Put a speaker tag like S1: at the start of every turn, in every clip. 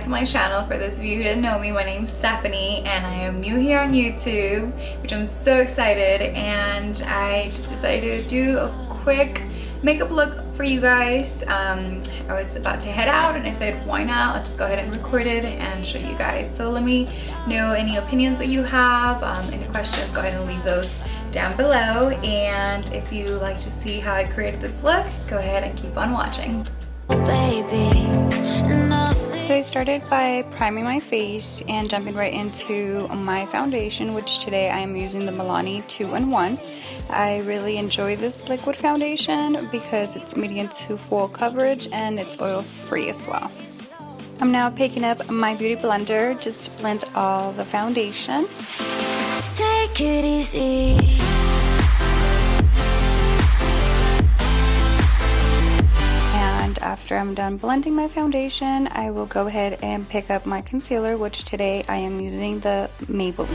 S1: to my channel. For those of you who didn't know me, my name's Stephanie and I am new here on YouTube, which I'm so excited, and I just decided to do a quick makeup look for you guys. I was about to head out and I said, why not? I'll just go ahead and record it and show you guys. So let me know any opinions that you have, any questions, go ahead and leave those down below. And if you like to see how I created this look, go ahead and keep on watching. So I started by priming my face and jumping right into my foundation, which today I am using the Milani 2-in-1. I really enjoy this liquid foundation because it's medium to full coverage and it's oil free as well. I'm now picking up my beauty blender just to blend all the foundation. Take it easy. After I'm done blending my foundation, I will go ahead and pick up my concealer, which today I am using the Maybelline.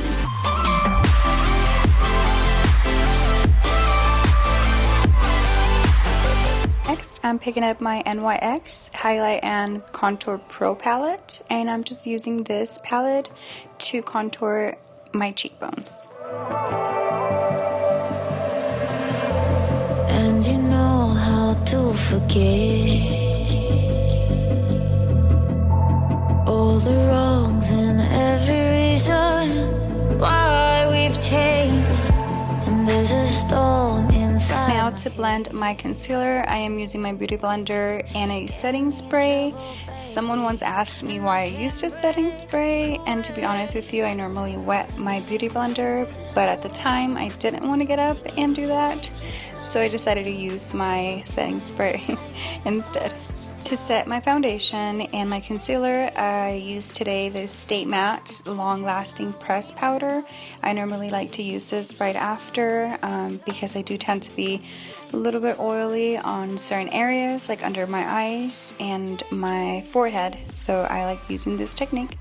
S1: Next, I'm picking up my NYX Highlight and Contour Pro palette, and I'm just using this palette to contour my cheekbones. And you know how to forget all the wrongs and every reason why we've changed, and there's a storm inside. Now to blend my concealer, I am using my beauty blender and a setting spray. Someone once asked me why I used a setting spray, and to be honest with you, I normally wet my beauty blender, but at the time I didn't want to get up and do that, so I decided to use my setting spray instead. To set my foundation and my concealer, I used today the Stay Matte Long Lasting Press Powder. I normally like to use this right after because I do tend to be a little bit oily on certain areas like under my eyes and my forehead, so I like using this technique.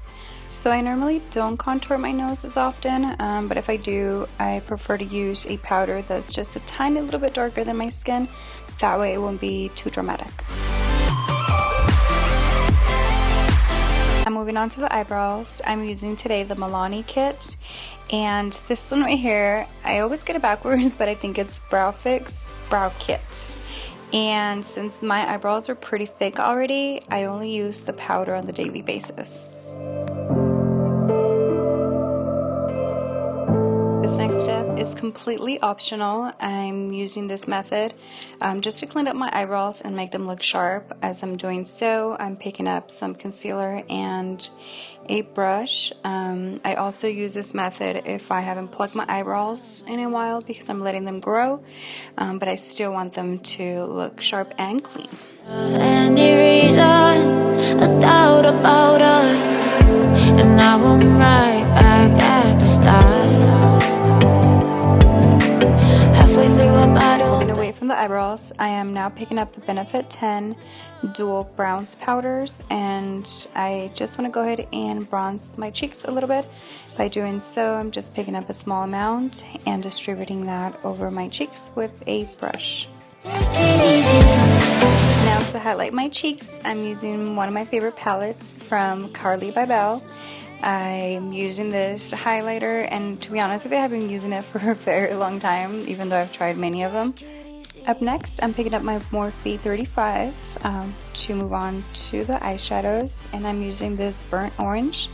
S1: So I normally don't contour my nose as often, but if I do, I prefer to use a powder that's just a tiny little bit darker than my skin. That way it won't be too dramatic. I'm moving on to the eyebrows. I'm using today the Milani kit, and this one right here, I always get it backwards, but I think it's Brow Fix Brow Kit. And since my eyebrows are pretty thick already, I only use the powder on the daily basis. This next step is completely optional. I'm using this method just to clean up my eyebrows and make them look sharp. As I'm doing so, I'm picking up some concealer and a brush. I also use this method if I haven't plucked my eyebrows in a while because I'm letting them grow, but I still want them to look sharp and clean. Any reason, a doubt about us, and now I'm right back at the start. Moving away from the eyebrows, I am now picking up the Benefit 10 Dual Bronze Powders, and I just want to go ahead and bronze my cheeks a little bit. By doing so, I'm just picking up a small amount and distributing that over my cheeks with a brush. Now to highlight my cheeks, I'm using one of my favorite palettes from Carli Bybel. I'm using this highlighter, and to be honest with you, I've been using it for a very long time, even though I've tried many of them. Up next, I'm picking up my Morphe 35 to move on to the eyeshadows, and I'm using this burnt orange,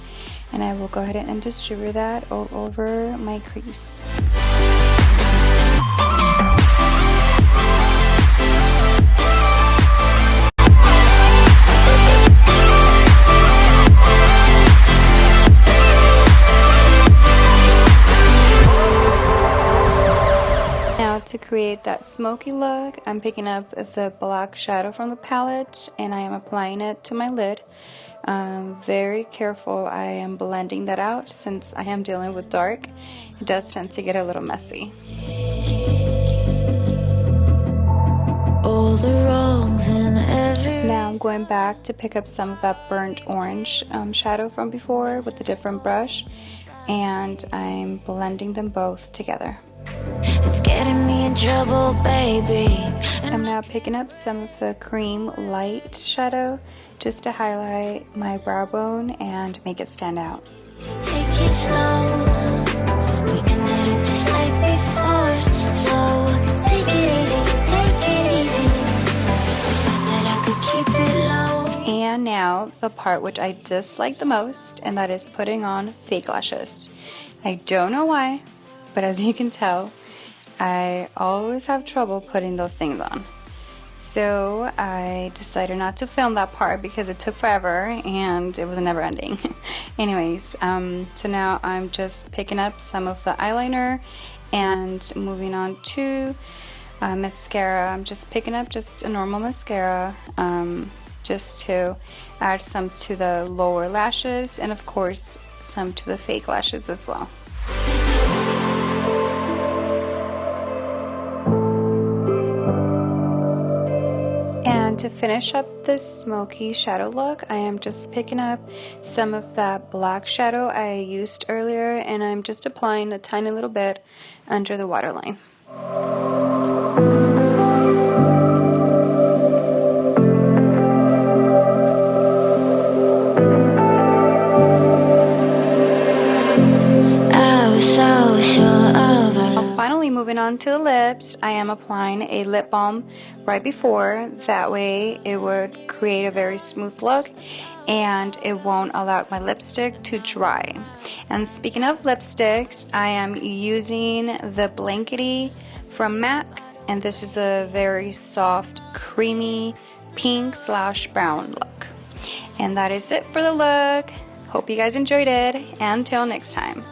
S1: and I will go ahead and distribute that all over my crease. To create that smoky look, I'm picking up the black shadow from the palette and I am applying it to my lid. Very careful, I am blending that out since I am dealing with dark. It does tend to get a little messy. All the wrongs in every... Now I'm going back to pick up some of that burnt orange shadow from before with a different brush, and I'm blending them both together. It's getting me in trouble, baby.
S2: I'm now picking up some of the Creme light shadow just to highlight my brow bone and make it stand out.
S1: Take it slow. We ended up just like before. So take it easy, take it easy. That I could keep it low.
S2: And now the part which I dislike the most, and that is putting on fake lashes. I don't know why, but as you can tell, I always have trouble putting those things on. So I decided not to film that part because it took forever and it was never ending. Anyways, so now I'm just picking up some of the eyeliner and moving on to mascara. I'm just picking up just a normal mascara just to add some to the lower lashes and of course some to the fake lashes as well. And to finish up this smoky shadow look, I am just picking up some of that black shadow I used earlier and I'm just applying a tiny little bit under the waterline. Finally, moving on to the lips, I am applying a lip balm right before. That way it would create a very smooth look and it won't allow my lipstick to dry. And speaking of lipsticks, I am using the Blankety from MAC, and this is a very soft, creamy pink/brown look. And that is it for the look. Hope you guys enjoyed it, and until next time.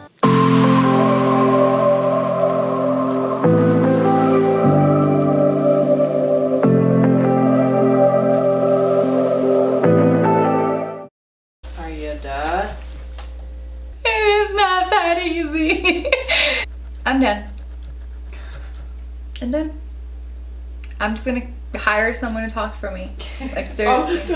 S3: I'm done. I'm done. I'm just gonna hire someone to talk for me. Like seriously.